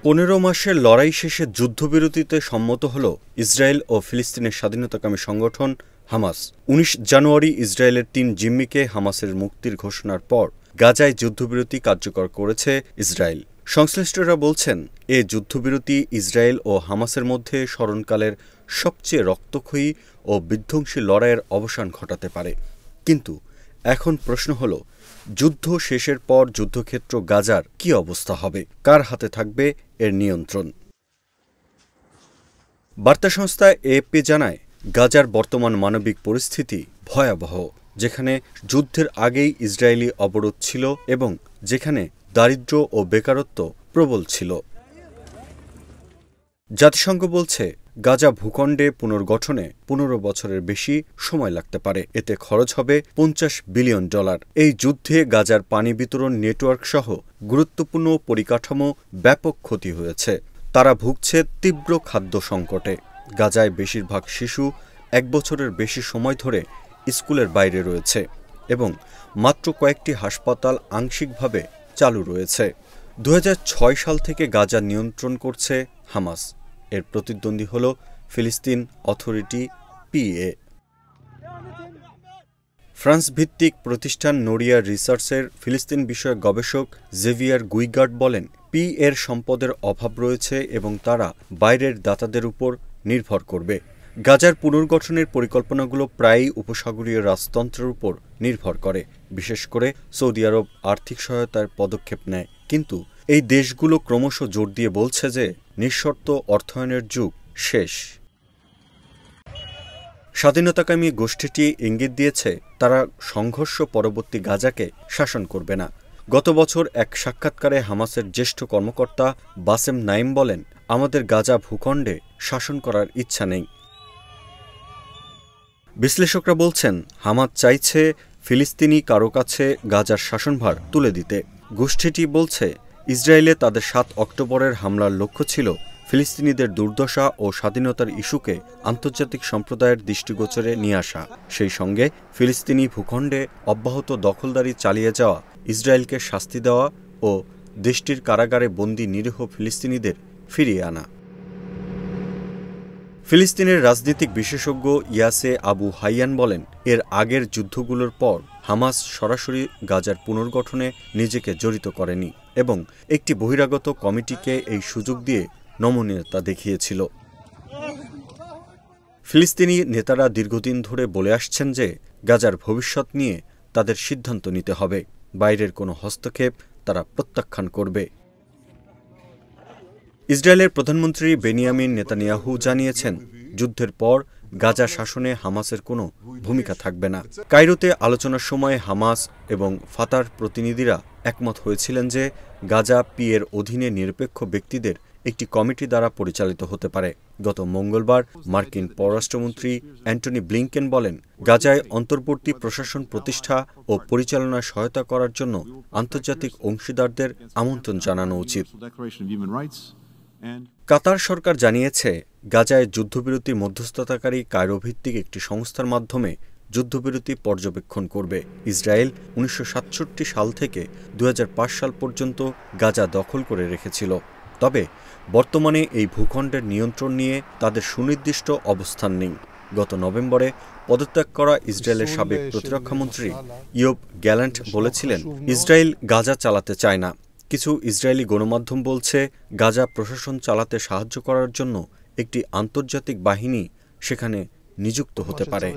15 মাসের লড়াই শেষে যুদ্ধবিরতিতে সম্মত হল ইসরায়েল ও ফিলিস্তিনের স্বাধীনতাকামী সংগঠন হামাস। ১৯ জানুয়ারি ইসরায়েলের ৩ জিম্মিকে হামাসের মুক্তির ঘোষণার পর গাজায় যুদ্ধবিরতি কার্যকর করেছে ইসরায়েল। সংশ্লিষ্টরা বলছেন, এ যুদ্ধবিরতি ইসরায়েল ও হামাসের মধ্যে স্মরণকালের সবচেয়ে রক্তক্ষয়ী ও বিধ্বংসী লড়াইয়ের অবসান ঘটাতে পারে। কিন্তু এখন প্রশ্ন হল, যুদ্ধ শেষের পর যুদ্ধক্ষেত্র গাজার কী অবস্থা হবে? কার হাতে থাকবে এর নিয়ন্ত্রণ? বার্তা সংস্থা এএফপি জানায়, গাজার বর্তমান মানবিক পরিস্থিতি ভয়াবহ, যেখানে যুদ্ধের আগেই ইসরায়েলি অবরোধ ছিল এবং যেখানে দারিদ্র্য ও বেকারত্ব প্রবল ছিল। জাতিসংঘ বলছে, গাজা ভূখণ্ডে পুনর্গঠনে 15 বছরের বেশি সময় লাগতে পারে। এতে খরচ হবে $50 বিলিয়ন। এই যুদ্ধে গাজার পানি বিতরণ নেটওয়ার্ক সহ গুরুত্বপূর্ণ পরিকাঠামো ব্যাপক ক্ষতি হয়েছে। তারা ভুগছে তীব্র খাদ্য সংকটে। গাজায় বেশিরভাগ শিশু 1 বছরের বেশি সময় ধরে স্কুলের বাইরে রয়েছে এবং মাত্র কয়েকটি হাসপাতাল আংশিকভাবে চালু রয়েছে। 2006 সাল থেকে গাজা নিয়ন্ত্রণ করছে হামাস। এর প্রতিদ্বন্দ্বী হল ফিলিস্তিন অথরিটি পিএ। ফ্রান্স ভিত্তিক প্রতিষ্ঠান নোরিয়া রিসার্চের ফিলিস্তিন বিষয়ক গবেষক জেভিয়ার গুইগার্ড বলেন, পিএর সম্পদের অভাব রয়েছে এবং তারা বাইরের দাতাদের উপর নির্ভর করবে। গাজার পুনর্গঠনের পরিকল্পনাগুলো প্রায়ই উপসাগরীয় রাজতন্ত্রের উপর নির্ভর করে। বিশেষ করে সৌদি আরব আর্থিক সহায়তার পদক্ষেপ নেয়, কিন্তু এই দেশগুলো ক্রমশ জোর দিয়ে বলছে যে নিঃশর্ত অর্থায়নের যুগ শেষ। স্বাধীনতাকামী গোষ্ঠীটি ইঙ্গিত দিয়েছে, তারা সংঘর্ষ পরবর্তী গাজাকে শাসন করবে না। গত বছর এক সাক্ষাৎকারে হামাসের জ্যেষ্ঠ কর্মকর্তা বাসেম নাইম বলেন, আমাদের গাজা ভূখণ্ডে শাসন করার ইচ্ছা নেই। বিশ্লেষকরা বলছেন, হামাস চাইছে ফিলিস্তিনি কারো কাছে গাজার শাসনভার তুলে দিতে। গোষ্ঠীটি বলছে, ইসরায়েলে তাদের 7 অক্টোবরের হামলার লক্ষ্য ছিল ফিলিস্তিনিদের দুর্দশা ও স্বাধীনতার ইস্যুকে আন্তর্জাতিক সম্প্রদায়ের দৃষ্টিগোচরে নিয়ে আসা, সেই সঙ্গে ফিলিস্তিনি ভূখণ্ডে অব্যাহত দখলদারি চালিয়ে যাওয়া ইসরায়েলকে শাস্তি দেওয়া ও দেশটির কারাগারে বন্দী নিরীহ ফিলিস্তিনিদের ফিরিয়ে আনা। ফিলিস্তিনের রাজনৈতিক বিশেষজ্ঞ ইয়াসে আবু হাইয়ান বলেন, এর আগের যুদ্ধগুলোর পর হামাস সরাসরি গাজার পুনর্গঠনে নিজেকে জড়িত করেনি এবং একটি বহিরাগত কমিটিকে এই সুযোগ দিয়ে নমনীয়তা দেখিয়েছিল। ফিলিস্তিনি নেতারা দীর্ঘদিন ধরে বলে আসছেন যে গাজার ভবিষ্যৎ নিয়ে তাদের সিদ্ধান্ত নিতে হবে। বাইরের কোনো হস্তক্ষেপ তারা প্রত্যাখ্যান করবে। ইসরায়েলের প্রধানমন্ত্রী বেনিয়ামিন নেতানিয়াহু জানিয়েছেন, যুদ্ধের পর গাজা শাসনে হামাসের কোনো ভূমিকা থাকবে না। কায়রোতে আলোচনার সময় হামাস এবং ফাতার প্রতিনিধিরা একমত হয়েছিলেন যে গাজা পিএর অধীনে নিরপেক্ষ ব্যক্তিদের একটি কমিটি দ্বারা পরিচালিত হতে পারে। গত মঙ্গলবার মার্কিন পররাষ্ট্রমন্ত্রী অ্যান্টনি ব্লিংকেন বলেন, গাজায় অন্তর্বর্তী প্রশাসন প্রতিষ্ঠা ও পরিচালনায় সহায়তা করার জন্য আন্তর্জাতিক অংশীদারদের আমন্ত্রণ জানানো উচিত। কাতার সরকার জানিয়েছে, গাজায় যুদ্ধবিরতির মধ্যস্থতাকারী কায়রো ভিত্তিক একটি সংস্থার মাধ্যমে যুদ্ধবিরতি পর্যবেক্ষণ করবে। ইসরায়েল 1967 সাল থেকে 2005 সাল পর্যন্ত গাজা দখল করে রেখেছিল। তবে বর্তমানে এই ভূখণ্ডের নিয়ন্ত্রণ নিয়ে তাদের সুনির্দিষ্ট অবস্থান নেই। গত নভেম্বরে পদত্যাগ করা ইসরায়েলের সাবেক প্রতিরক্ষামন্ত্রী ইয়োব গ্যালান্ট বলেছিলেন, ইসরায়েল গাজা চালাতে চায় না। কিছু ইসরায়েলি গণমাধ্যম বলছে, গাজা প্রশাসন চালাতে সাহায্য করার জন্য একটি আন্তর্জাতিক বাহিনী সেখানে নিযুক্ত হতে পারে।